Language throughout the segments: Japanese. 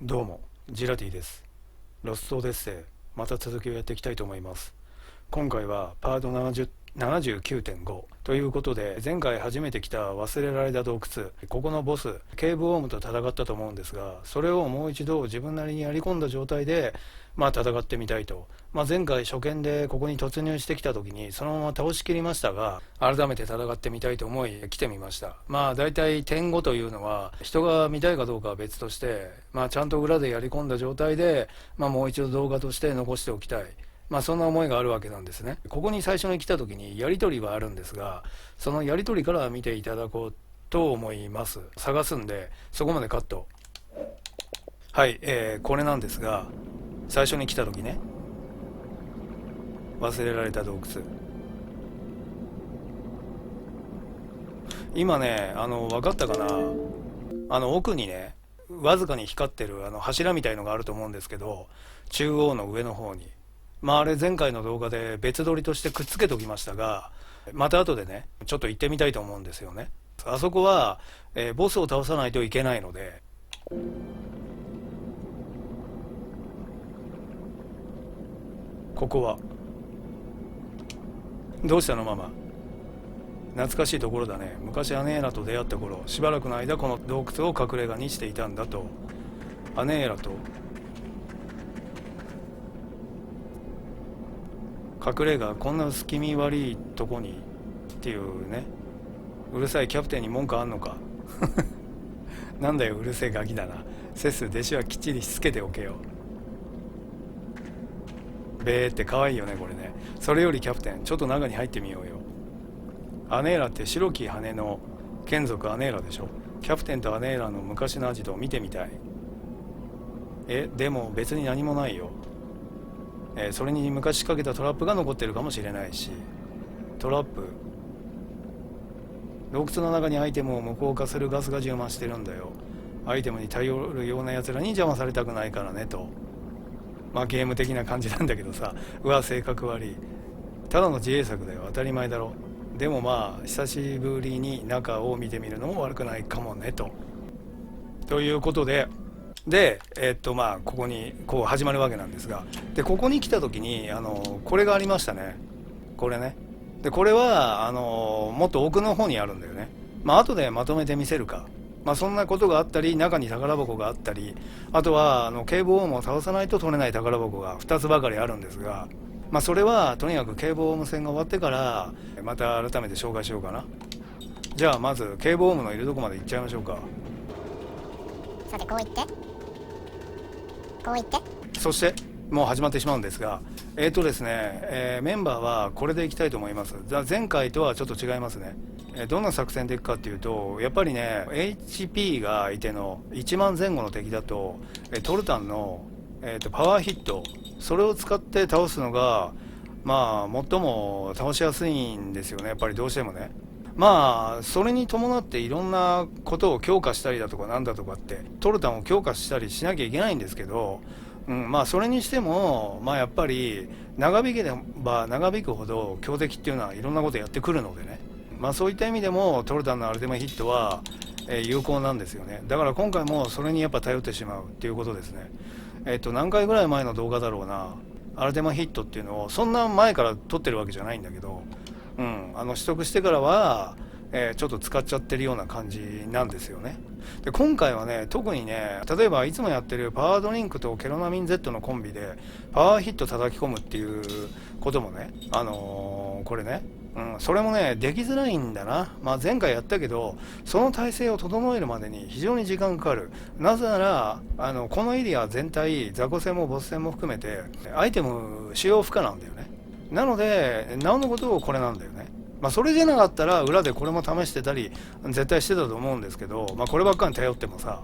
どうも、ジラティです。ロストオデッセイ、また続きをやっていきたいと思います。今回はパート79.5ということで、前回初めて来た忘れられた洞窟、ここのボス、ケーブウォームと戦ったと思うんですが、それをもう一度自分なりにやり込んだ状態で、戦ってみたいと。前回初見でここに突入してきた時にそのまま倒しきりましたが、改めて戦ってみたいと思い来てみました。大体点5というのは人が見たいかどうかは別として、ちゃんと裏でやり込んだ状態で、もう一度動画として残しておきたい。そんな思いがあるわけなんですね。ここに最初に来た時にやり取りはあるんですが、そのやり取りから見ていただこうと思います。探すんでそこまでカット。はい、これなんですが、最初に来た時ね、忘れられた洞窟、今ね、分かったかな。奥にね、わずかに光ってる柱みたいのがあると思うんですけど、中央の上の方に、あれ前回の動画で別撮りとしてくっつけておきましたが、また後でねちょっと行ってみたいと思うんですよね。あそこは、ボスを倒さないといけないので、ここはどうしたのママ。懐かしいところだね。昔アネーラと出会った頃、しばらくの間この洞窟を隠れ家にしていたんだと。アネーラと隠れ家、こんな薄気味悪いとこにっていうね。うるさいキャプテンに文句あんのか。なんだよ、うるせえガキだな。セス、弟子はきっちりしつけておけよ。べーって可愛いよねこれね。それよりキャプテン、ちょっと中に入ってみようよ。アネーラって白き羽の眷属アネーラでしょ。キャプテンとアネーラの昔のアジトを見てみたい。でも別に何もないよ。それに昔仕掛けたトラップが残ってるかもしれないし。トラップ、洞窟の中にアイテムを無効化するガスが充満してるんだよ。アイテムに頼るような奴らに邪魔されたくないからねと。ゲーム的な感じなんだけどさ。うわ、性格悪い。ただの自衛策だよ、当たり前だろ。でも久しぶりに中を見てみるのも悪くないかもねと。ということで、ここにこう始まるわけなんですが、でここに来た時にこれがありましたね。これね。でこれはもっと奥の方にあるんだよね。後でまとめてみせるか。そんなことがあったり、中に宝箱があったり、あとは警部ウォームを倒さないと取れない宝箱が2つばかりあるんですが、それはとにかく警部ウォーム戦が終わってからまた改めて紹介しようかな。じゃあまず警部ウォームのいるとこまで行っちゃいましょうか。さて、こう言ってこう言ってそしてもう始まってしまうんですが、ですね、メンバーはこれでいきたいと思います。前回とはちょっと違いますね。どんな作戦でいくかっていうと、やっぱりね HP が相手の1万前後の敵だとトルタンの、パワーヒット、それを使って倒すのが最も倒しやすいんですよね、やっぱりどうしてもね。それに伴っていろんなことを強化したりだとかなんだとかってトルタンを強化したりしなきゃいけないんですけど、それにしてもやっぱり長引けば長引くほど強敵っていうのはいろんなことやってくるのでね。そういった意味でもトルタンのアルティマヒットは、有効なんですよね。だから今回もそれにやっぱ頼ってしまうっていうことですね。何回ぐらい前の動画だろうな。アルティマヒットっていうのをそんな前から撮ってるわけじゃないんだけど、取得してからは、ちょっと使っちゃってるような感じなんですよね。で今回はね、特にね、例えばいつもやってるパワードリンクとケロナミン Z のコンビでパワーヒット叩き込むっていうこともね、これね、それもねできづらいんだな。前回やったけどその体制を整えるまでに非常に時間かかる。なぜならこのエリア全体、雑魚戦もボス戦も含めてアイテム使用不可なんだよね。なのでなおのことをこれなんだよね。それじゃなかったら裏でこれも試してたり絶対してたと思うんですけど、こればっかりに頼ってもさ、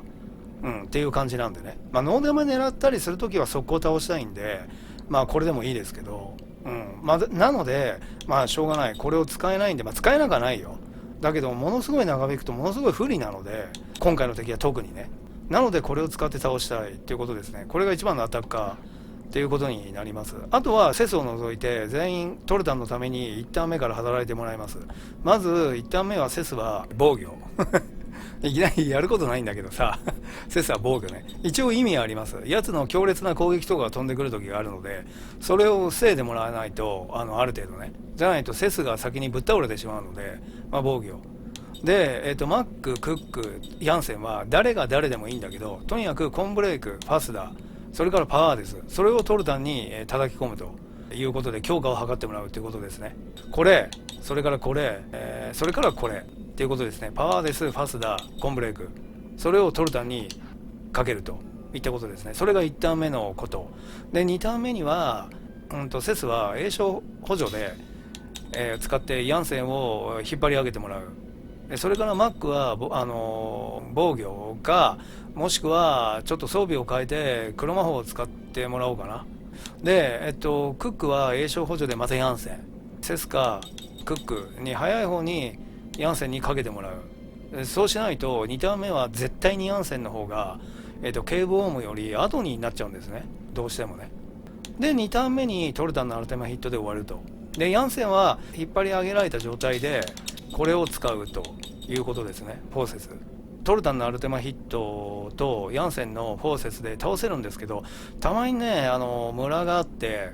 っていう感じなんでね。ノーデマ狙ったりするときは速攻倒したいんで、これでもいいですけど、なのでしょうがない、これを使えないんで、使えなくはないよ。だけどものすごい長引くとものすごい不利なので、今回の敵は特にね。なのでこれを使って倒したいっていうことですね。これが一番のアタッカーっていうことになります。あとはセスを除いて全員トルタンのために1ターン目から働いてもらいます。まず1ターン目はセスは防御いきなりやることないんだけどさセスは防御ね、一応意味はあります。やつの強烈な攻撃とかが飛んでくる時があるので、それを防いでもらわないと、ある程度ね、じゃないとセスが先にぶっ倒れてしまうので、防御で、マック、クック、ヤンセンは誰が誰でもいいんだけど、とにかくコンブレイク、ファスダー、それからパワーです。それをトルタンに叩き込むということで強化を図ってもらうということですね。これ、それからこれ、それからこれということですね。パワーです、ファスダー、コンブレイク、それをトルタンにかけるといったことですね。それが1ターン目のこと。で、2ターン目には、セスは栄翔補助で、使ってヤンセンを引っ張り上げてもらう。それからマックは防御か、もしくはちょっと装備を変えて黒魔法を使ってもらおうかな。で、クックは栄翔補助でまたヤンセン、セスかクックに早い方にヤンセンにかけてもらう。そうしないと2ターン目は絶対にヤンセンの方が、警部オームより後になっちゃうんですね、どうしてもね。で2ターン目にトルタンのアルテマヒットで終わると。でヤンセンは引っ張り上げられた状態でこれを使うということですね。フォーセス、トルタンのアルテマヒットとヤンセンのフォーセスで倒せるんですけど、たまにねムラがあって、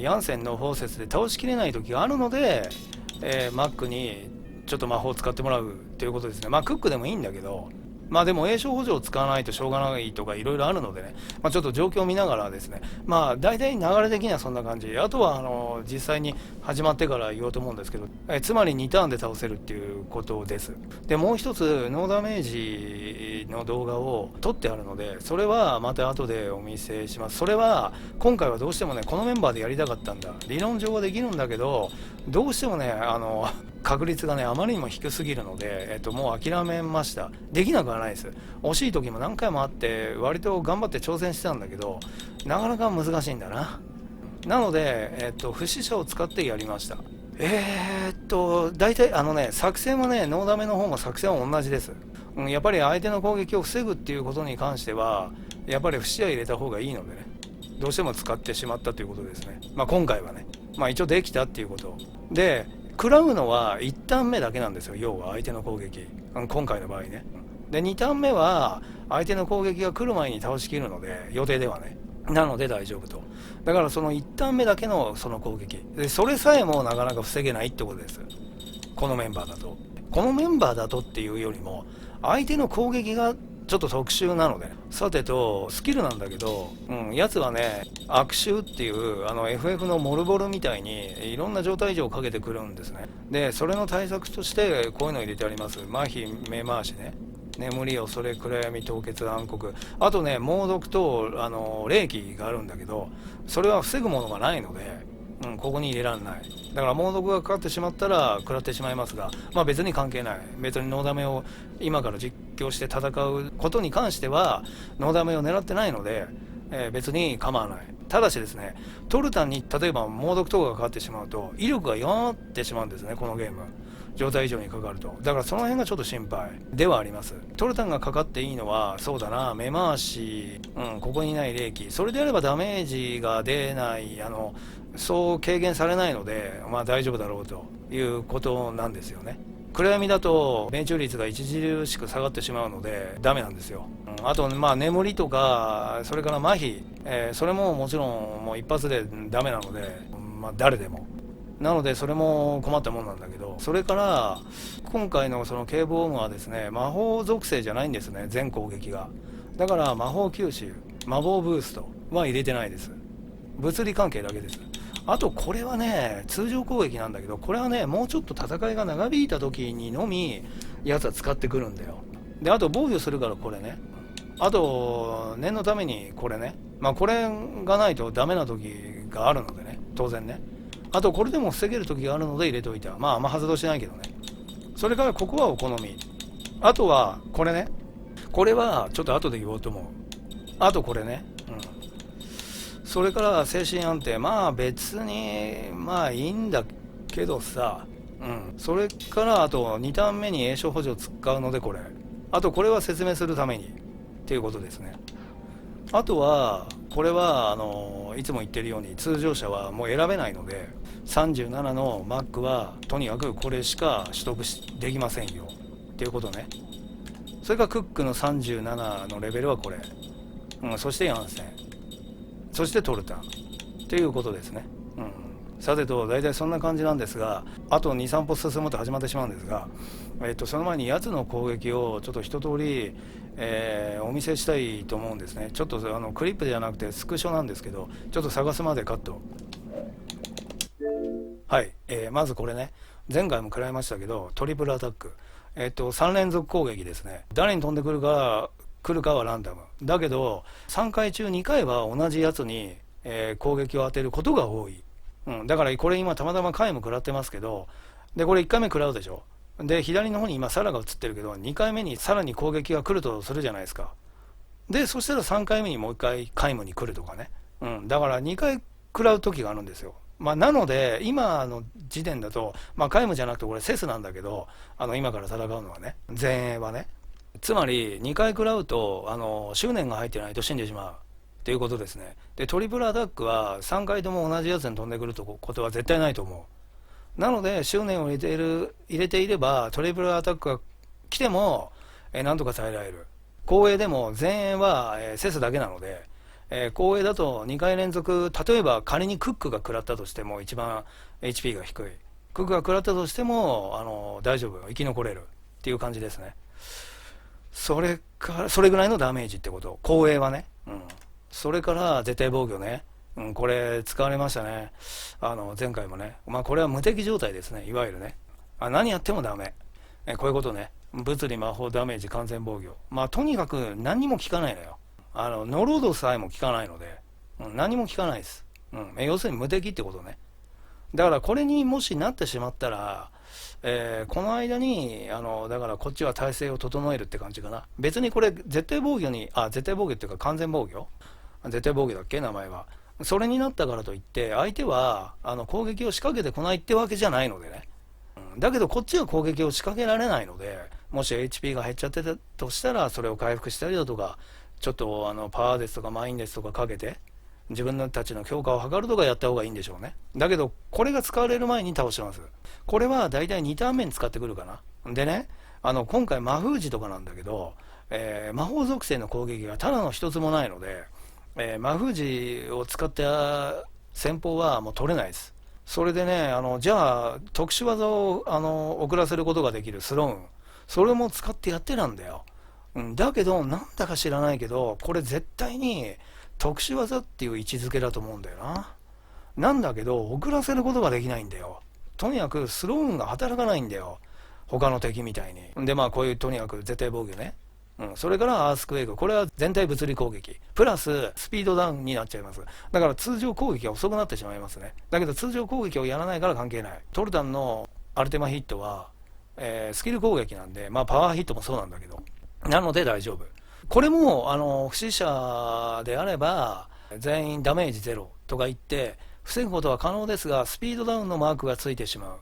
ヤンセンのフォーセスで倒しきれない時があるので、マックにちょっと魔法を使ってもらうということですね。クックでもいいんだけど、でも栄翔補助を使わないとしょうがないとかいろいろあるのでね、ちょっと状況を見ながらですね、大体流れ的にはそんな感じ。あとは実際に始まってから言おうと思うんですけど、つまり2ターンで倒せるっていうことです。でもう一つノーダメージの動画を撮ってあるので、それはまた後でお見せします。それは今回はどうしてもねこのメンバーでやりたかったんだ。理論上はできるんだけど、どうしてもね確率がねあまりにも低すぎるので、もう諦めました。できなくはないです。惜しい時も何回もあって割と頑張って挑戦してたんだけど、なかなか難しいんだな。なので、不死者を使ってやりました。大体作戦はねノーダメの方も作戦は同じです。やっぱり相手の攻撃を防ぐっていうことに関してはやっぱり不死者入れた方がいいのでね、どうしても使ってしまったということですね。今回はね、一応できたっていうことで、食らうのは1ターン目だけなんですよ、要は相手の攻撃、今回の場合ね。で2ターン目は相手の攻撃が来る前に倒しきるので、予定ではね、なので大丈夫と。だからその1ターン目だけのその攻撃で、それさえもなかなか防げないってことです、このメンバーだと。このメンバーだとっていうよりも相手の攻撃がちょっと特殊なので、さてとスキルなんだけど、やつはね悪臭っていうFF のモルボルみたいにいろんな状態異常をかけてくるんですね。でそれの対策としてこういうのを入れてあります。麻痺、目回しね、眠り、恐れ、暗闇、凍結、暗黒、あとね猛毒と霊気があるんだけど、それは防ぐものがないので、ここに入れられない。だから猛毒がかかってしまったら食らってしまいますが、別に関係ない。別にノーダメを今から実況して戦うことに関してはノーダメを狙ってないので、別に構わない。ただしですね、トルタンに例えば猛毒とかがかかってしまうと威力が弱ってしまうんですね、このゲーム。状態以上にかかると。だからその辺がちょっと心配ではあります。トルタンがかかっていいのはそうだな、目回し、ここにない霊気、それであればダメージが出ない、そう軽減されないので、大丈夫だろうということなんですよね。暗闇だと命中率が著しく下がってしまうのでダメなんですよ。あと眠りとか、それから麻痺、それももちろんもう一発でダメなので、誰でもなのでそれも困ったもんなんだけど、それから今回のその警部オームはですね、魔法属性じゃないんですね、全攻撃が。だから魔法吸収、魔法ブーストは入れてないです。物理関係だけです。あとこれはね通常攻撃なんだけど、これはねもうちょっと戦いが長引いた時にのみやつは使ってくるんだよ。であと防御するからこれね、あと念のためにこれね、これがないとダメな時があるのでね、当然ね。あとこれでも防げる時があるので入れておいた。あんま発動しないけどね。それからここはお好み。あとはこれね、これはちょっと後で言おうと思う。あとこれね、それから精神安定、別にいいんだけどさ、それからあと2ターン目に栄翔補助を使うので、これあとこれは説明するためにっていうことですね。あとはこれはいつも言ってるように通常車はもう選べないので、37のマックはとにかくこれしか取得できませんよっていうことね。それからクックの37のレベルはこれ、そしてヤンセン、そしてトルタンということですね。さてと大体そんな感じなんですが、あと 2,3 歩進むと始まってしまうんですが、その前にやつの攻撃をちょっと一通り、お見せしたいと思うんですね。ちょっとクリップじゃなくてスクショなんですけど、ちょっと探すまでカット。はい、まずこれね、前回も食らいましたけどトリプルアタック、3連続攻撃ですね。誰に飛んでくるかはランダムだけど、3回中2回は同じやつに、攻撃を当てることが多い。だからこれ今たまたま回も食らってますけど、でこれ1回目食らうでしょ。で左の方に今サラが映ってるけど、2回目にさらに攻撃が来るとするじゃないですか。でそしたら3回目にもう1回皆無に来るとかね、だから2回食らう時があるんですよ。なので今の時点だと、皆無じゃなくてこれセスなんだけど、今から戦うのはね、前衛はね、つまり2回食らうと執念が入ってないと死んでしまうということですね。でトリプルアタックは3回とも同じやつに飛んでくることは絶対ないと思う。なので執念を入れていればトリプルアタックが来ても、なんとか耐えられる。後衛でも前衛は、セスだけなので、後衛だと2回連続、例えば仮にクックが食らったとしても、一番 HP が低いクックが食らったとしても大丈夫、生き残れるっていう感じですね。それぐらいのダメージってこと、後衛はね。それから絶対防御ね、これ使われましたね、前回もね。これは無敵状態ですね、いわゆるね。何やってもダメ、こういうことね。物理魔法ダメージ完全防御、とにかく何にも効かないのよ。ノロードさえも効かないので、何も効かないです。要するに無敵ってことね。だからこれにもしなってしまったら、この間にだからこっちは体勢を整えるって感じかな。別にこれ絶対防御っていうか完全防御、絶対防御だっけ名前は。それになったからといって相手は攻撃を仕掛けてこないってわけじゃないのでね。だけどこっちは攻撃を仕掛けられないので、もし HP が減っちゃってたとしたらそれを回復したりだとか、ちょっとパワーですとかマインですとかかけて自分たちの強化を図るとかやった方がいいんでしょうね。だけどこれが使われる前に倒します。これはだいたい2ターン目に使ってくるかな。でね、今回魔封じとかなんだけど、魔法属性の攻撃がただの一つもないので、魔封じを使った戦法はもう取れないです。それでね、じゃあ特殊技を遅らせることができるスローン、それも使ってやってなんだよ。だけどなんだか知らないけど、これ絶対に特殊技っていう位置づけだと思うんだよな。なんだけど遅らせることができないんだよ。とにかくスローンが働かないんだよ、他の敵みたいに。でこういうとにかく絶対防御ね。それからアースクエイク、これは全体物理攻撃プラススピードダウンになっちゃいます。だから通常攻撃が遅くなってしまいますね。だけど通常攻撃をやらないから関係ない。トルタンのアルテマヒットは、スキル攻撃なんで、パワーヒットもそうなんだけど、なので大丈夫。これも不死者であれば全員ダメージゼロとか言って防ぐことは可能ですが、スピードダウンのマークがついてしま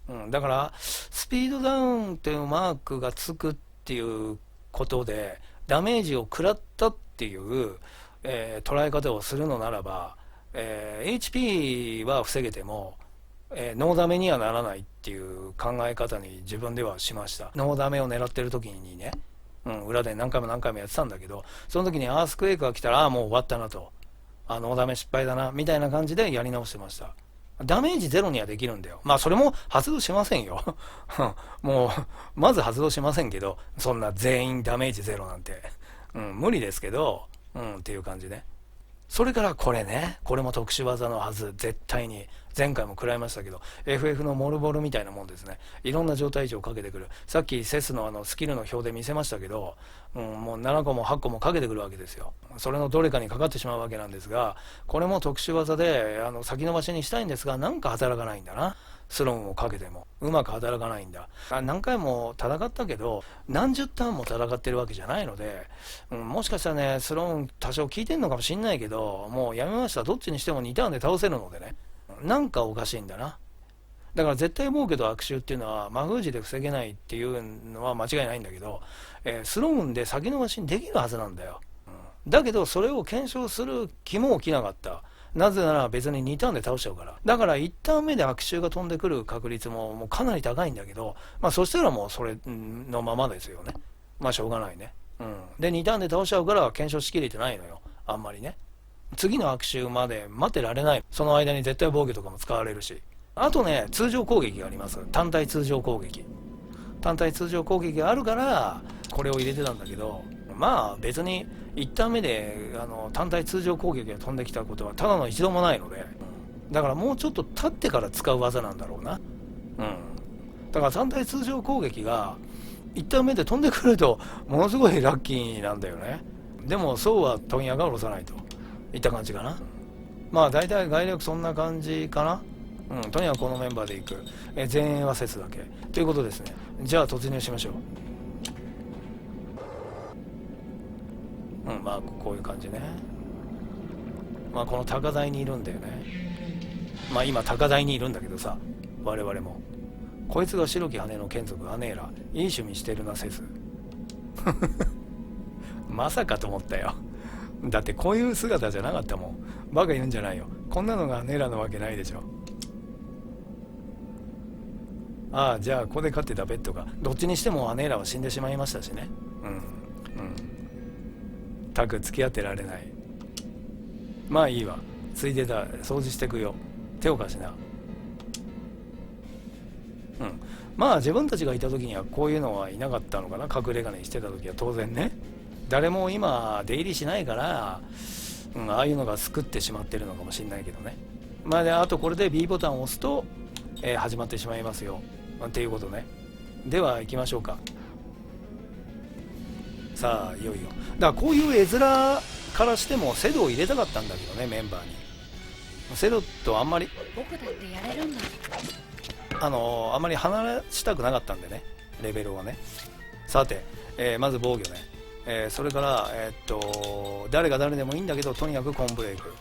う。だからスピードダウンというマークがつくっていうことでダメージを食らったっていう、捉え方をするのならば、HP は防げても、ノーダメにはならないっていう考え方に自分ではしました。ノーダメを狙ってる時にね、裏で何回もやってたんだけど、その時にアースクエイクが来たらもう終わったなと、ノーダメ失敗だなみたいな感じでやり直してました。ダメージゼロにはできるんだよ。それも発動しませんよもうまず発動しませんけど、そんな全員ダメージゼロなんて、無理ですけど、っていう感じね。それからこれね、これも特殊技のはず、絶対に。前回も食らいましたけど、FF のモルボルみたいなもんですね。いろんな状態異常かけてくる。さっきセスのスキルの表で見せましたけど、もう7個も8個もかけてくるわけですよ。それのどれかにかかってしまうわけなんですが、これも特殊技で先延ばしにしたいんですが、なんか働かないんだな。スローンをかけてもうまく働かないんだ。何回も戦ったけど何十ターンも戦ってるわけじゃないので、もしかしたらねスローン多少効いてんのかもしんないけど、もうやめました。どっちにしても2ターンで倒せるのでね、なんかおかしいんだな。だから絶対防御と悪臭っていうのは魔封じで防げないっていうのは間違いないんだけど、スローンで先延ばしにできるはずなんだよ。だけどそれを検証する気も起きなかった。なぜなら別に2ターンで倒しちゃうから。だから1ターン目で悪臭が飛んでくる確率もかなり高いんだけど、そしたらもうそれのままですよね。まあしょうがないね。で2ターンで倒しちゃうから検証しきれてないのよ、あんまりね。次の悪臭まで待ってられない。その間に絶対防御とかも使われるし、あとね通常攻撃があります。単体通常攻撃があるからこれを入れてたんだけど、まあ別に1ターン目で単体通常攻撃が飛んできたことはただの一度もないので、だからもうちょっと経ってから使う技なんだろうな。だから単体通常攻撃が1ターン目で飛んでくるとものすごいラッキーなんだよね。でもそうは問屋が下ろさないといった感じかな。まあ大体概略そんな感じかな。とにかくこのメンバーでいく。前衛は説だけということですね。じゃあ突入しましょう。まあこういう感じね。まあこの高台にいるんだよね。まあ今高台にいるんだけどさ、我々もこいつが白き羽の眷属アネーラ、いい趣味してるな説まさかと思ったよ。だってこういう姿じゃなかったもん。バカ言うんじゃないよ、こんなのがアネーラのわけないでしょ。ああ、じゃあここで飼ってたペットが、どっちにしてもアネーラは死んでしまいましたしね。たく付き合ってられない。まあいいわ、ついでだ、掃除してくよ。手を貸しな。まあ自分たちがいた時にはこういうのはいなかったのかな。隠れ家にしてた時は当然ね、誰も今出入りしないから、ああいうのが救ってしまってるのかもしれないけどね。まあで、あとこれで B ボタンを押すと、始まってしまいますよっていうことね。では行きましょうか。さあいよいよだから、こういう絵面からしてもセドを入れたかったんだけどね、メンバーに。セドとあんまり僕だってやれるんだ。あんまり離したくなかったんでね、レベルをね。さて、まず防御ね、それから、誰が誰でもいいんだけどとにかくコンブレイク、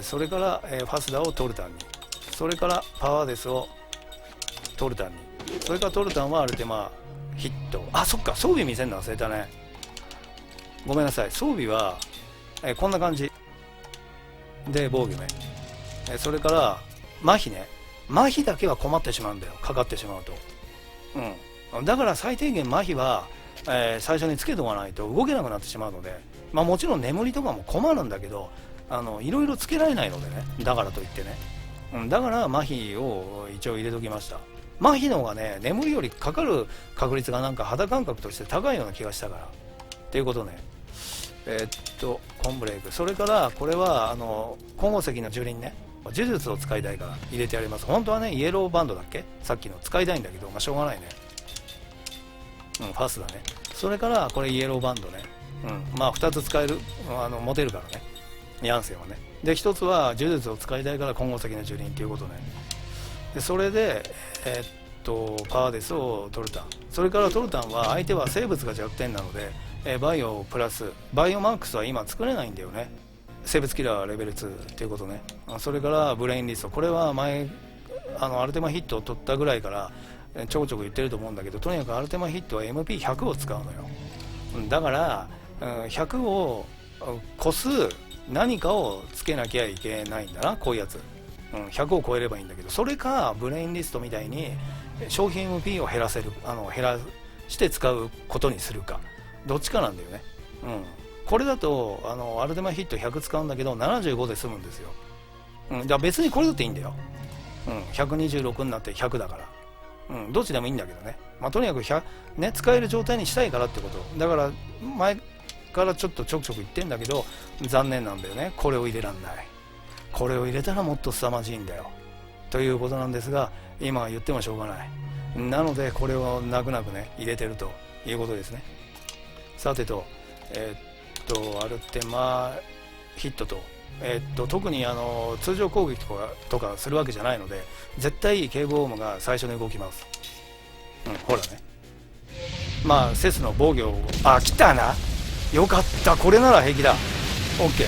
それから、ファスダーをトルタンに、それからパワーデスをトルタンに、それからトルタンはアルテマヒット。あ、そっか、装備見せるの忘れたね、ごめんなさい。装備は、こんな感じで防御ね、それから麻痺ね。麻痺だけは困ってしまうんだよ、かかってしまうと。だから最低限麻痺は、最初につけておかないと動けなくなってしまうので、まあもちろん眠りとかも困るんだけど、いろいろつけられないのでね、だからといってね、だから麻痺を一応入れときました。麻痺の方がね、眠りよりかかる確率がなんか肌感覚として高いような気がしたからっていうことね。コンブレイク、それからこれは金剛石の樹林ね、呪術を使いたいから入れてやります。本当はねイエローバンドだっけ、さっきの使いたいんだけど、まあしょうがないね。ファスだね。それからこれイエローバンドね。まあ2つ使える、持てるからね、ヤンセンはね。で1つは呪術を使いたいから金剛石の樹林っていうことね。でそれでパワーデスをトルタン、それからトルタンは相手は生物が弱点なので、バイオプラスバイオマックスは今作れないんだよね。生物キラーレベル2っていうことね。それからブレインリスト、これは前アルテマヒットを取ったぐらいからちょこちょこ言ってると思うんだけど、とにかくアルテマヒットは MP100 を使うのよ。だから100を超す何かをつけなきゃいけないんだな、こういうやつ。100を超えればいいんだけど、それかブレインリストみたいに商品 MP を減らして使うことにするか、どっちかなんだよね。これだとアルテマヒット100使うんだけど75で済むんですよ。じゃあ別にこれだっていいんだよ。126になって100だから、どっちでもいいんだけどね。まあとにかく100、ね、使える状態にしたいからってことだから、前からちょくちょく言ってんだけど残念なんだよね、これを入れらんない。これを入れたらもっと凄まじいんだよということなんですが、今は言ってもしょうがない。なのでこれを泣く泣くね入れてるということですね。さてとアルテマヒットと、特に通常攻撃とかするわけじゃないので、絶対警護オウムが最初に動きます。ほらね、まあセスの防御を来たな。よかった、これなら平気だ。OK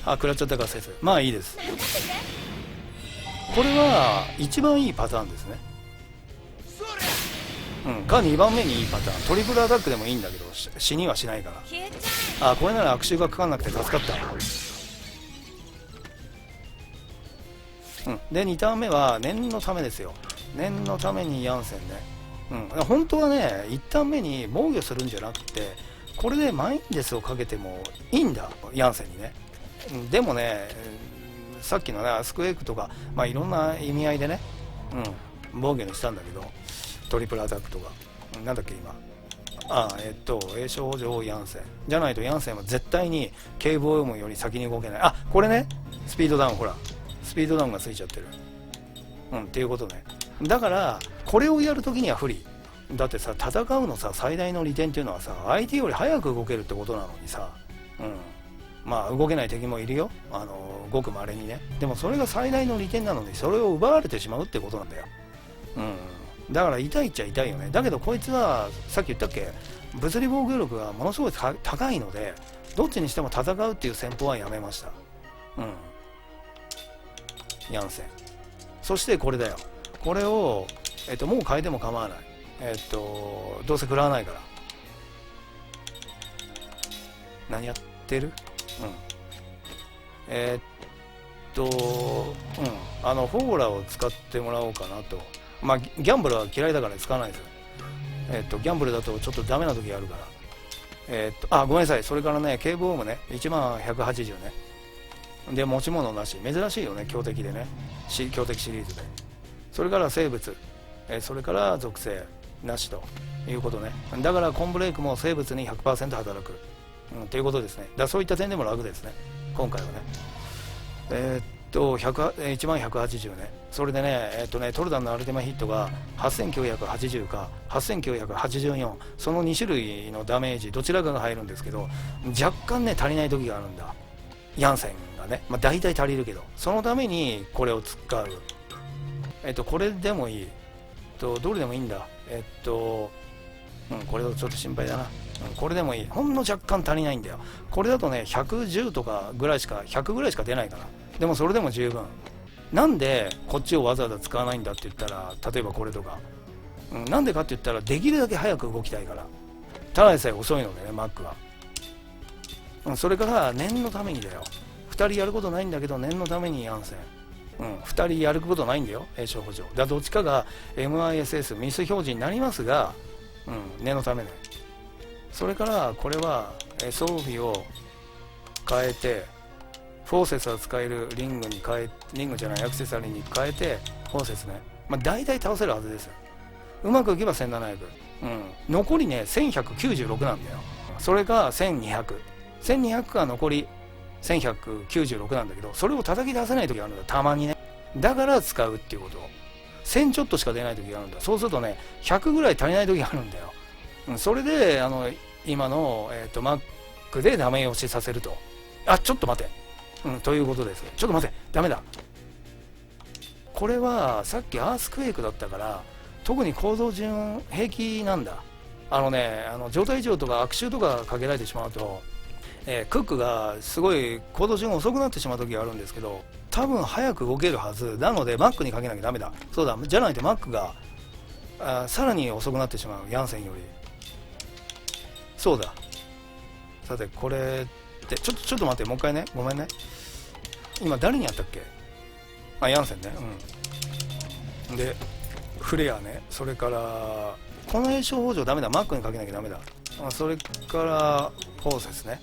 食らっちゃったからセス、まあいいです。これは一番いいパターンですね。が2番目にいいパターン。トリプルアタックでもいいんだけど死にはしないから。これなら悪臭がかかんなくて助かった。で2ターン目は念のためですよ。念のためにヤンセンね、本当はね、一旦目に防御するんじゃなくて、これでマインデスをかけてもいいんだ、ヤンセンにね。でもね、さっきのね、アスクエイクとか、いろんな意味合いでね、防御にしたんだけど、トリプルアタックとか、なんだっけ今、栄翔上ヤンセン。じゃないとヤンセンは絶対に警棒読むより先に動けない。あ、これね、スピードダウン、ほら、スピードダウンがついちゃってる。っていうことね。だから、これをやるときには不利。だってさ、戦うのさ、最大の利点っていうのはさ、相手より早く動けるってことなのにさ、動けない敵もいるよ。ごく稀にね。でもそれが最大の利点なのに、それを奪われてしまうってことなんだよ。だから痛いっちゃ痛いよね。だけどこいつは、さっき言ったっけ、物理防御力がものすごい高いので、どっちにしても戦うっていう戦法はやめました。ヤンセン。そしてこれだよ。これを、もう変えても構わない。どうせ食らわないから。何やってる？フォーラを使ってもらおうかなと。ギャンブルは嫌いだから使わないです。ギャンブルだとちょっとダメな時があるから。ごめんなさい。それからね、警部オームね、10180ね。で、持ち物なし。珍しいよね、強敵でね。強敵シリーズで。それから生物。それから属性なしということね。だからコンブレイクも生物に 100% 働く。ということですね。だからそういった点でも楽ですね。今回はね。10180ね。それでね、トルダンのアルティマヒットが8980か8984、その2種類のダメージ、どちらかが入るんですけど、若干ね、足りない時があるんだ。ヤンセンがね、大体足りるけど、そのためにこれを使う。これでもいい。どれでもいいんだ。これだとちょっと心配だな。これでもいい。ほんの若干足りないんだよ。これだとね、110とかぐらいしか、100ぐらいしか出ないから。でもそれでも十分。なんでこっちをわざわざ使わないんだって言ったら、例えばこれとか。なんでかって言ったら、できるだけ早く動きたいから。ただでさえ遅いのでね、マックは。それから念のためにだよ。2人やることないんだけど、念のためにヤンセン。2人やることないんだよ、栄翔補助。どっちかが MISS、ミス表示になりますが、念のためね。それから、これは、装備を変えて、フォーセスは使えるリングじゃない、アクセサリーに変えて、フォーセスね。大体倒せるはずです。うまくいけば1700。残りね、1196なんだよ。それが1200。1200が残り1196なんだけど、それを叩き出せない時があるんだ、たまにね。だから使うっていうこと。1000ちょっとしか出ない時があるんだ。そうするとね、100ぐらい足りない時があるんだよ。それで、今の、マックでダメ押しさせると。ちょっと待て。ということです。ちょっと待て。ダメだ。これは、さっきアースクエイクだったから、特に行動順平気なんだ。状態異常とか悪臭とかかけられてしまうと、クックがすごい行動順遅くなってしまう時があるんですけど、多分早く動けるはずなので、マックにかけなきゃダメだ。そうだ、じゃないとマックがさらに遅くなってしまう、ヤンセンより。そうだ。さて、これってちょっと待って、もう一回ね、ごめんね。今誰にやったっけ？ヤンセンね。で、フレアね。それからこの栄翔補助ダメだ、マックにかけなきゃダメだ。それからフォーセスね。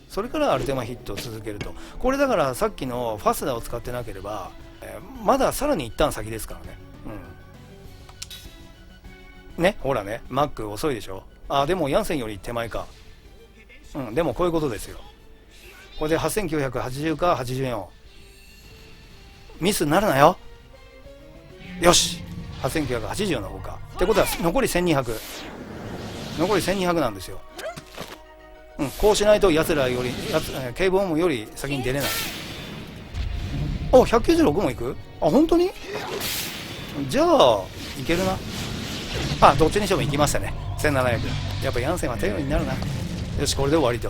それからアルテマヒットを続けると。これだからさっきのファスナーを使ってなければ、まださらに一旦先ですからね。ね、ほらね、マック遅いでしょ。でもヤンセンより手前か。でもこういうことですよ。これで8980か84。ミスになるなよ。よし、8980の方か。ってことは残り1200。残り1200なんですよ。こうしないと奴らより、警部門より先に出れない。196もいく？本当に？じゃあいけるな。どっちにしても行きましたね。1700。やっぱヤンセンは頼りになるな。よし、これで終わりと。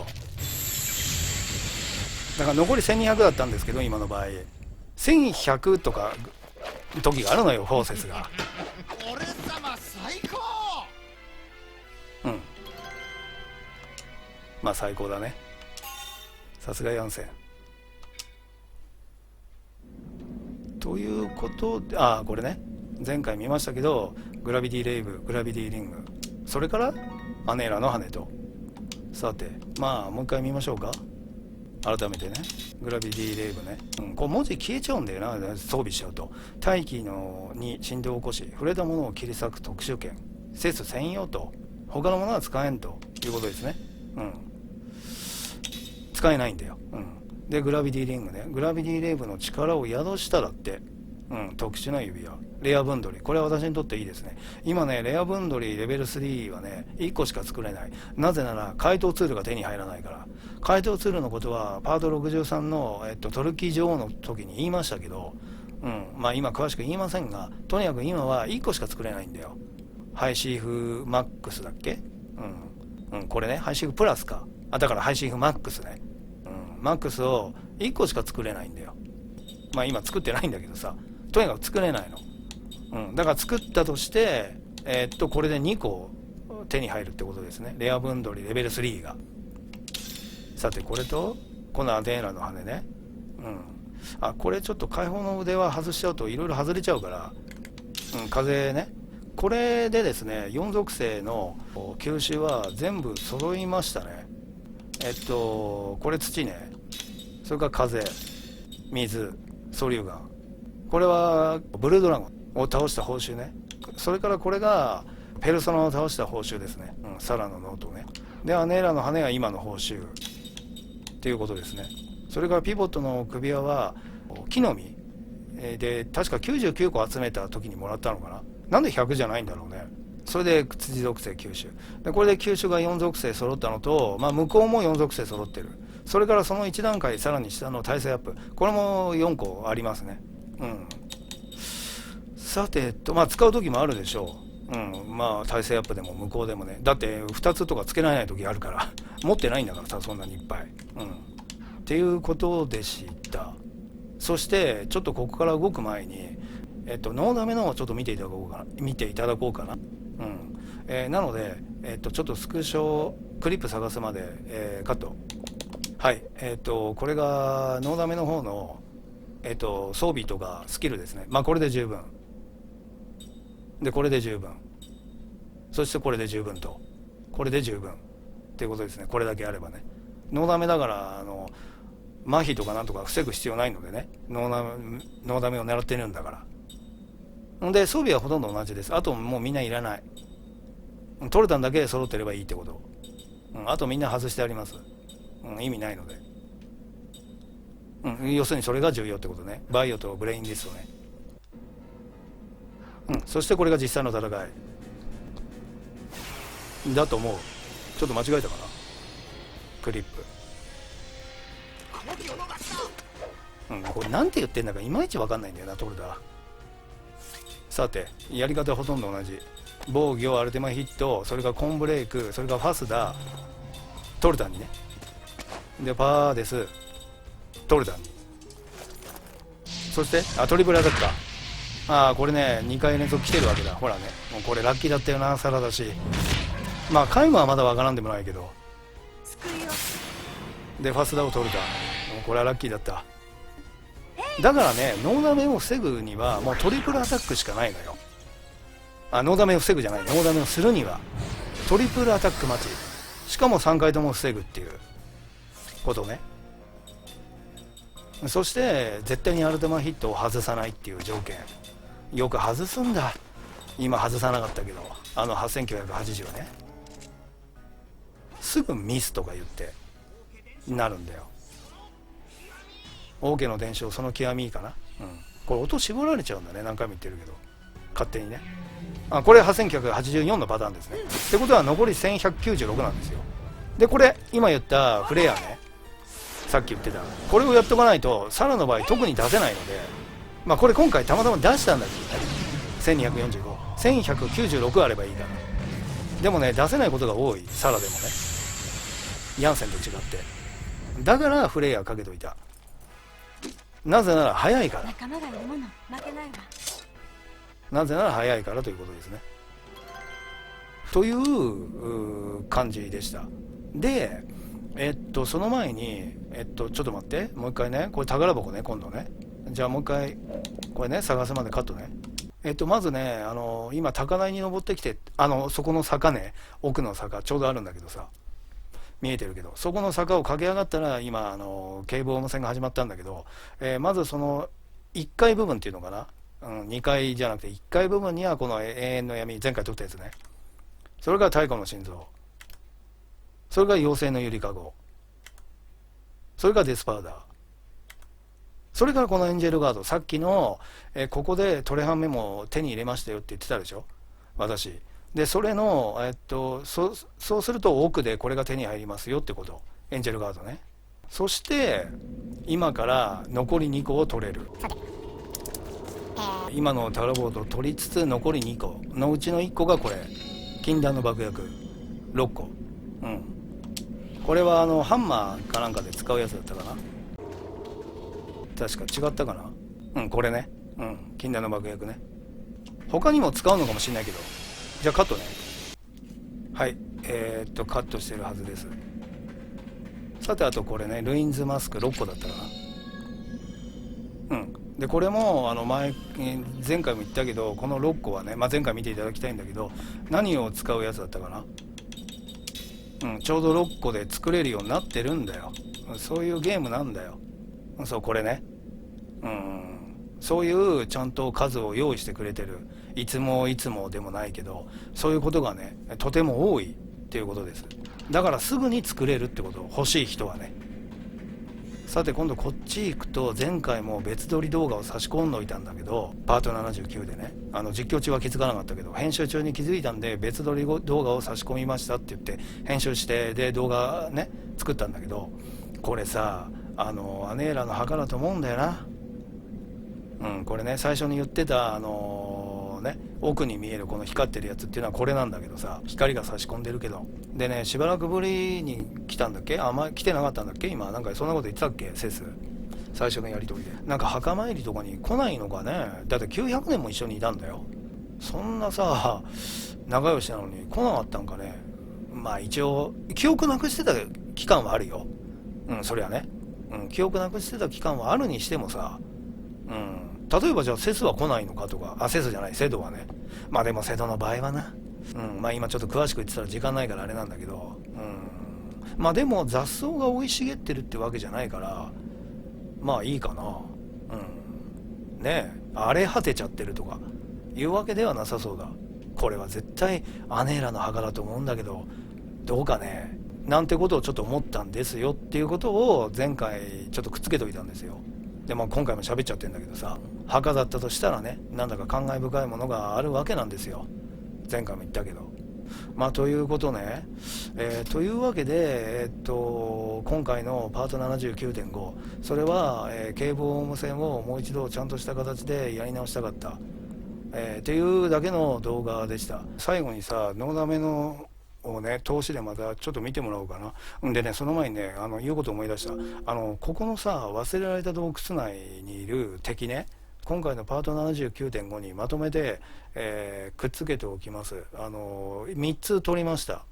だから残り1200だったんですけど、今の場合1100とか時があるのよ、フォーセスが。俺様最高。最高だね。さすがヤンセン。ということで、これね、前回見ましたけど、グラビティレイブ、グラビティリング、それからアネーラの羽と。さてまあもう一回見ましょうか。改めてね、グラビティレイブね、こう文字消えちゃうんだよな、装備しちゃうと。大気のに振動を起こし、触れたものを切り裂く特殊剣、節専用と、他のものは使えんということですね。使えないんだよ。でグラビティリングね、グラビティレイブの力を宿したらって、特殊な指輪、レア分取り、これは私にとっていいですね。今ね、レア分取りレベル3はね1個しか作れない。なぜなら怪盗ツールが手に入らないから。怪盗ツールのことはパート63の、トルキー女王の時に言いましたけど、まあ今詳しく言いませんが、とにかく今は1個しか作れないんだよ。ハイシーフマックスだっけ。これね、ハイシーフプラスか、だからハイシーフマックスね、マックスを1個しか作れないんだよ。まあ今作ってないんだけどさ、とにかく作れないの。だから作ったとして、これで2個手に入るってことですね。レア分取りレベル3が。さてこれとこのアデーラの羽ね、これちょっと解放の腕は外しちゃうといろいろ外れちゃうから、風ね、これでですね4属性の吸収は全部揃いましたね。これ土ね、それから風、水、ソリュガン、これはブルードラゴンを倒した報酬ね。それからこれがペルソナを倒した報酬ですね。サラのノートね。でアネーラの羽が今の報酬っていうことですね。それからピボットの首輪は木の実で確か99個集めた時にもらったのかな。なんで100じゃないんだろうね。それで土属性吸収で、これで吸収が4属性揃ったのと、向こうも4属性揃ってる。それからその1段階さらに下の耐性アップ、これも4個ありますね。さて使う時もあるでしょう。耐性アップでも向こうでもね。だって2つとかつけられない時あるから持ってないんだからさ、そんなにいっぱい。っていうことでした。そしてちょっとここから動く前にノーダメのをちょっと見ていただこうかな。なので、ちょっとスクショクリップ探すまで、カット。はい、これがノーダメの方の、装備とかスキルですね。これで十分で、これで十分、そしてこれで十分と、これで十分っていうことですね。これだけあればね。ノーダメだから麻痺とかなんとか防ぐ必要ないのでね、ノーダメを狙ってるんだから。で装備はほとんど同じです。あともうみんないらない。トルタンだけ揃ってればいいってこと。あとみんな外してあります。意味ないので。要するにそれが重要ってことね。バイオとブレインディストね。そしてこれが実際の戦いだと思う。ちょっと間違えたかな、クリップ。これなんて言ってんだかいまいち分かんないんだよな、トルダ。さてやり方はほとんど同じ。防御、アルテマヒット、それからコンブレイク、それからファスダー、トルタンにね。でパーです、トルタンに。そしてトリプルアタックか。これね2回連続来てるわけだ。ほらね、もうこれラッキーだったよな、サラだし。カイムはまだわからんでもないけど。でファスダーを取るか。もうこれはラッキーだった。だからね、ノーダメを防ぐにはもうトリプルアタックしかないのよ。ノーダメを防ぐじゃない、ノーダメをするにはトリプルアタック待ち、しかも3回とも防ぐっていうことね。そして絶対にアルテマヒットを外さないっていう条件。よく外すんだ。今外さなかったけど、8980ね、すぐミスとか言ってなるんだよ。王家の伝承その極みかな。これ音絞られちゃうんだね、何回も言ってるけど勝手にね。これ8984のパターンですね。ってことは残り1196なんですよ。でこれ今言ったフレアね、さっき言ってたこれをやっとかないとサラの場合特に出せないので、これ今回たまたま出したんだけど、1245、1196あればいいから。でもね出せないことが多い、サラでもね、ヤンセンと違って。だからフレアかけといた。なぜなら早いから。仲間がいるもの負けないわ。なぜなら早いからということですね。という感じでした。でその前にちょっと待って、もう一回ね、これ宝箱ね、今度ね。じゃあもう一回これね探すまでカットね。まずね、今高台に登ってきて、そこの坂ね、奥の坂ちょうどあるんだけどさ、見えてるけど、そこの坂を駆け上がったら今京王無線が始まったんだけど、まずその1階部分っていうのかな、2階じゃなくて1階部分にはこの永遠の闇、前回撮ったやつね、それから太古の心臓、それから妖精のゆりかご、それからデスパウダー、それからこのエンジェルガード、さっきの、ここでトレハンメモを手に入れましたよって言ってたでしょ、私。で、それの、そうすると奥でこれが手に入りますよってこと。エンジェルガードね。そして、今から残り2個を取れる。さて、今のタラボードを取りつつ、残り2個のうちの1個がこれ。禁断の爆薬。6個。うん。これはハンマーかなんかで使うやつだったかな。確か違ったかな。うん、これね。うん、禁断の爆薬ね。他にも使うのかもしれないけど。じゃあカットね。はい。カットしてるはずです。さて、あとこれね、ルインズマスク6個だったかな。うん。で、これも、前回も言ったけど、この6個はね、前回見ていただきたいんだけど、何を使うやつだったかな。うん、ちょうど6個で作れるようになってるんだよ。そういうゲームなんだよ。そう、これね。そういうちゃんと数を用意してくれてる。いつもいつもでもないけど、そういうことがね、とても多いっていうことです。だからすぐに作れるってこと、欲しい人はね。さて、今度こっち行くと、前回も別撮り動画を差し込んどいたんだけど、パート79でね、実況中は気づかなかったけど、編集中に気づいたんで、別撮り動画を差し込みましたって言って、編集して、で、動画ね、作ったんだけど、これさ、アネーラの墓だと思うんだよな。これね、最初に言ってた奥に見えるこの光ってるやつっていうのはこれなんだけどさ、光が差し込んでるけど、でね、しばらくぶりに来たんだっけ、来てなかったんだっけ、今なんかそんなこと言ってたっけ、セス、最初のやり取りで。なんか墓参りとかに来ないのかね。だって900年も一緒にいたんだよ。そんなさ、仲良しなのに来なかったんかね。一応記憶なくしてた期間はあるよ。そりゃね。記憶なくしてた期間はあるにしてもさ、例えばじゃあセスは来ないのかとか、セスじゃない、セドはね。でもセドの場合はな、今ちょっと詳しく言ってたら時間ないからあれなんだけど、でも雑草が生い茂ってるってわけじゃないから、いいかな。ねえ、荒れ果てちゃってるとかいうわけではなさそうだ。これは絶対アネーラの墓だと思うんだけど、どうかね、なんてことをちょっと思ったんですよっていうことを前回ちょっとくっつけといたんですよ。で今回も喋っちゃってんだけどさ、墓だったとしたらね、なんだか感慨深いものがあるわけなんですよ。前回も言ったけど。ということね、というわけで、今回のパート 79.5、それは、ケーブル無線をもう一度ちゃんとした形でやり直したかった、っていうだけの動画でした。最後にさ、ノーダメのをね、投資でまたちょっと見てもらおうかな。でね、その前にね、言うこと思い出した。ここのさ、忘れられた洞窟内にいる敵ね、今回のパート 79.5 にまとめて、くっつけておきます。3つ取りました。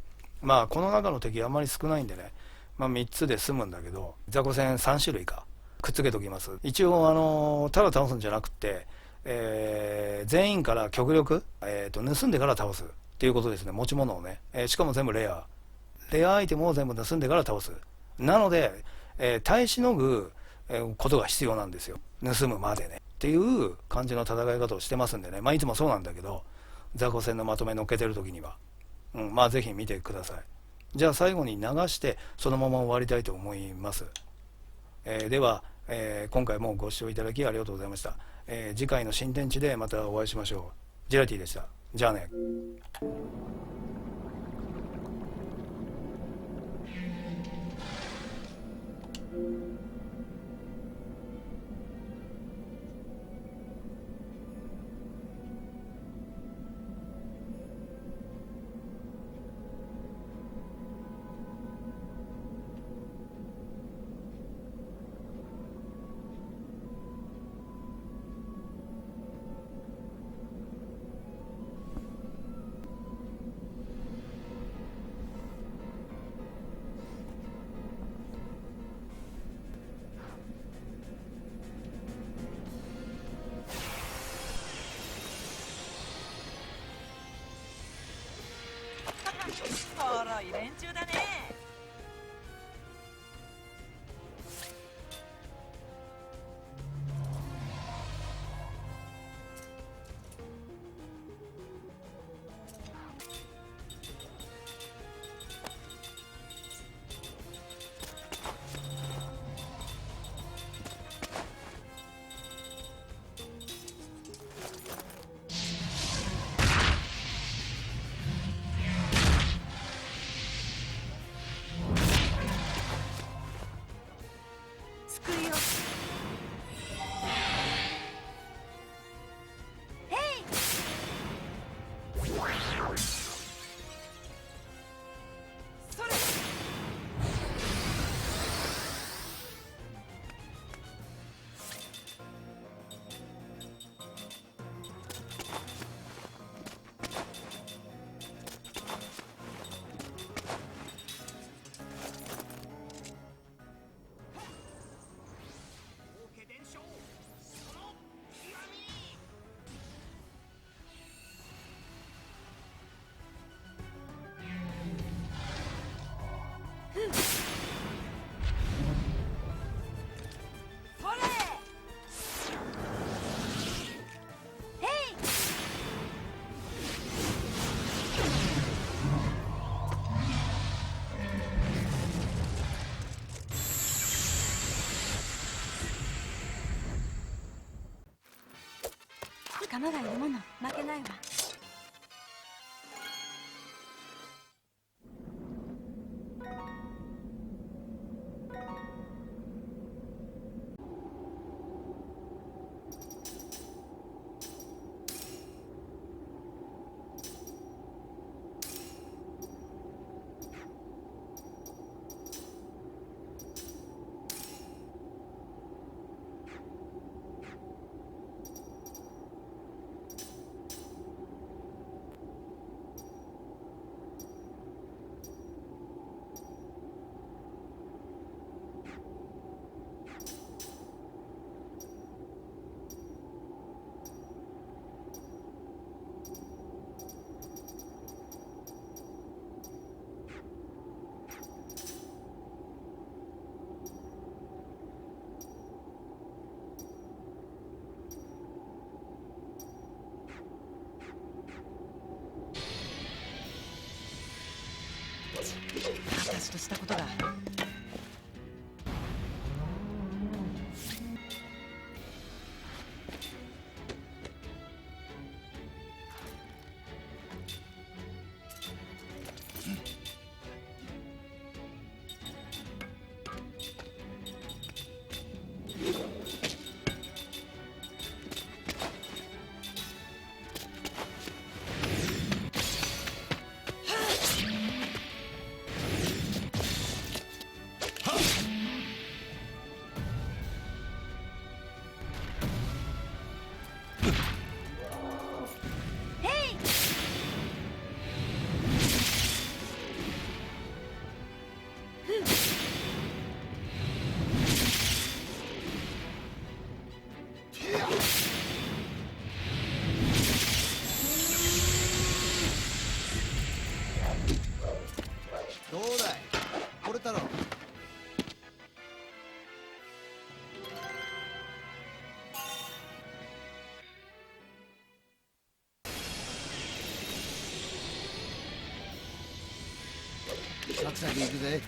この中の敵あんまり少ないんでね、3つで済むんだけど、雑魚戦3種類かくっつけておきます。一応ただ倒すんじゃなくて、全員から極力、盗んでから倒すっていうことですね。持ち物をね、しかも全部レアアイテムを全部盗んでから倒す。なので、耐えしのぐことが必要なんですよ、盗むまでねっていう感じの戦い方をしてますんでね。いつもそうなんだけど、雑魚戦のまとめ乗っけてる時には、ぜひ見てください。じゃあ最後に流してそのまま終わりたいと思います。では、今回もご視聴いただきありがとうございました。次回の新天地でまたお会いしましょう。ジェラティでした。じゃあね。ボロい連中だね。仲間がいるもの負けないわ。私としたことが。どうだい、これ太郎。サクサクいくぜ。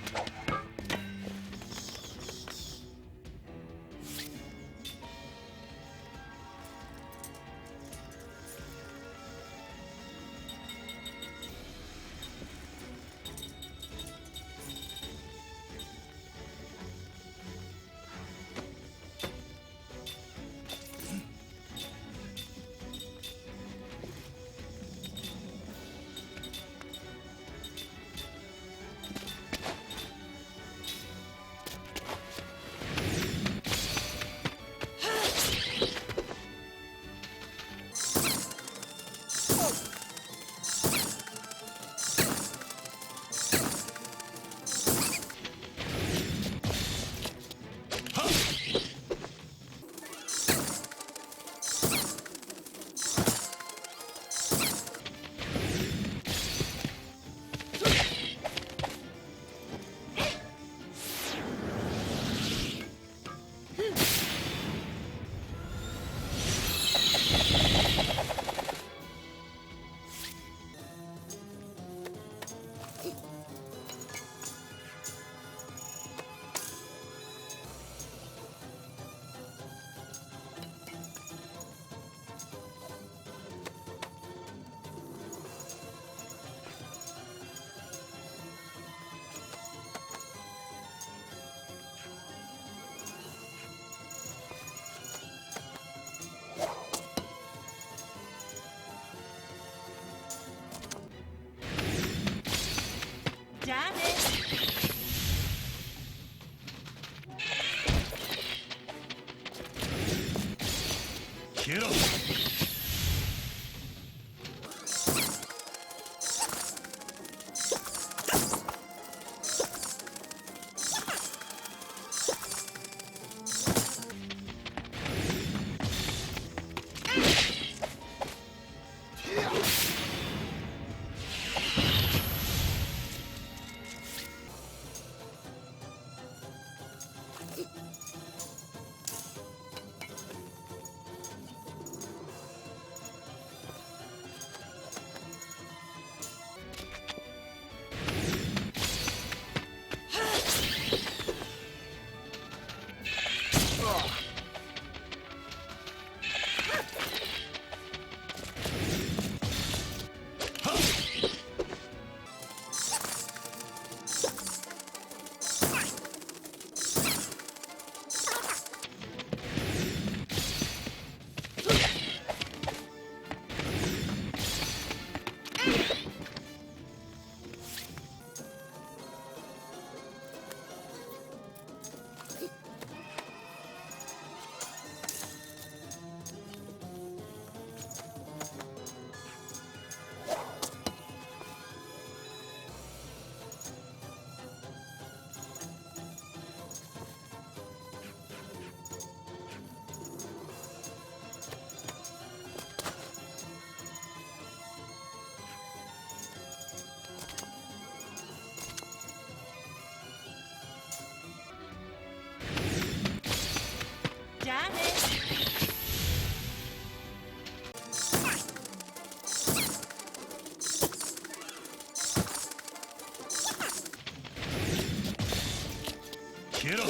消えろ。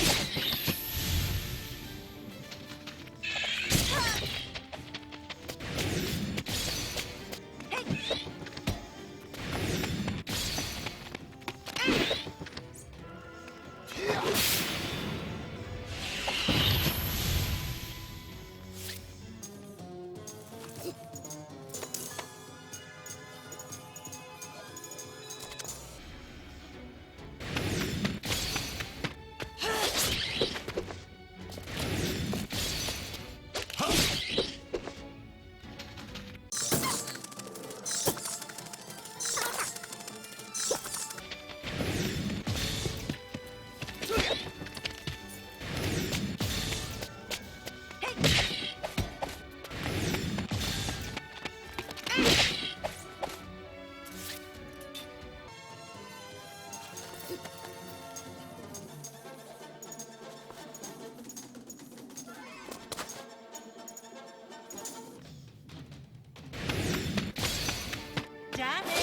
じゃあね。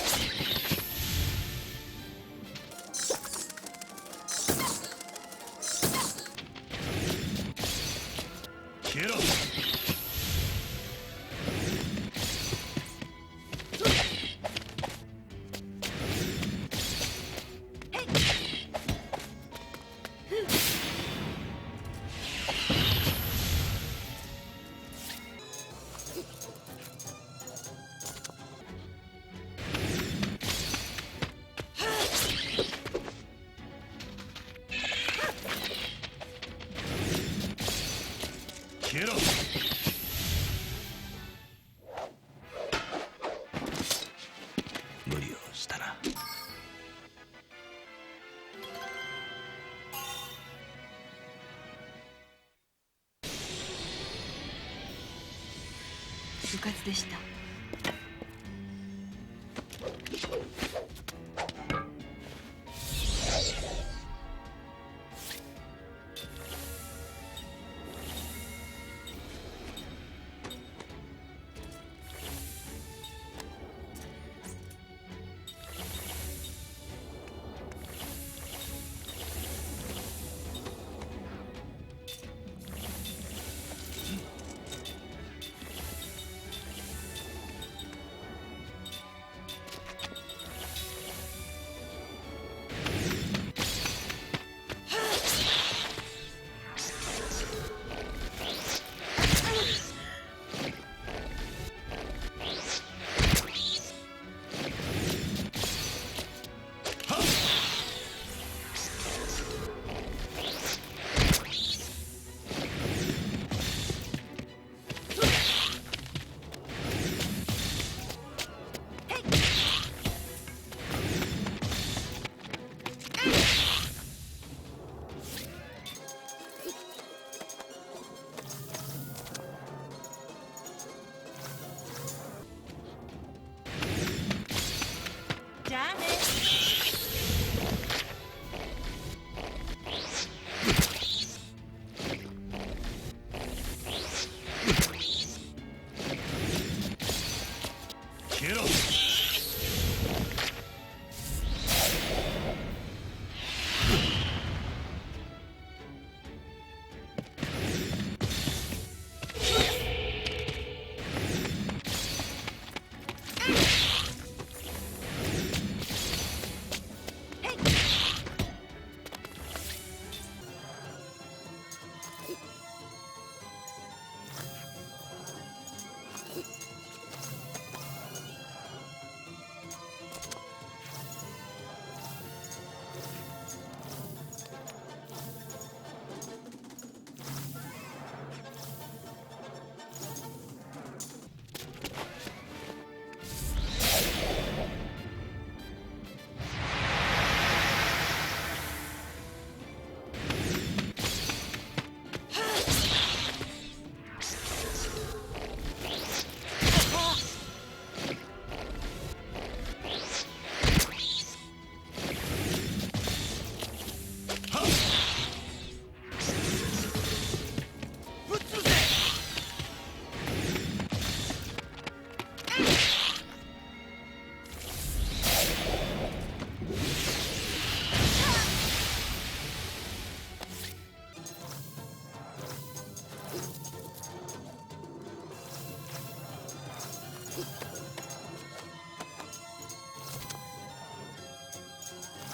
消えろ。消えろ。無理をしたな。部活でした。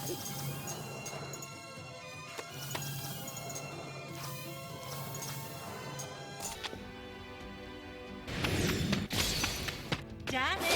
じゃあね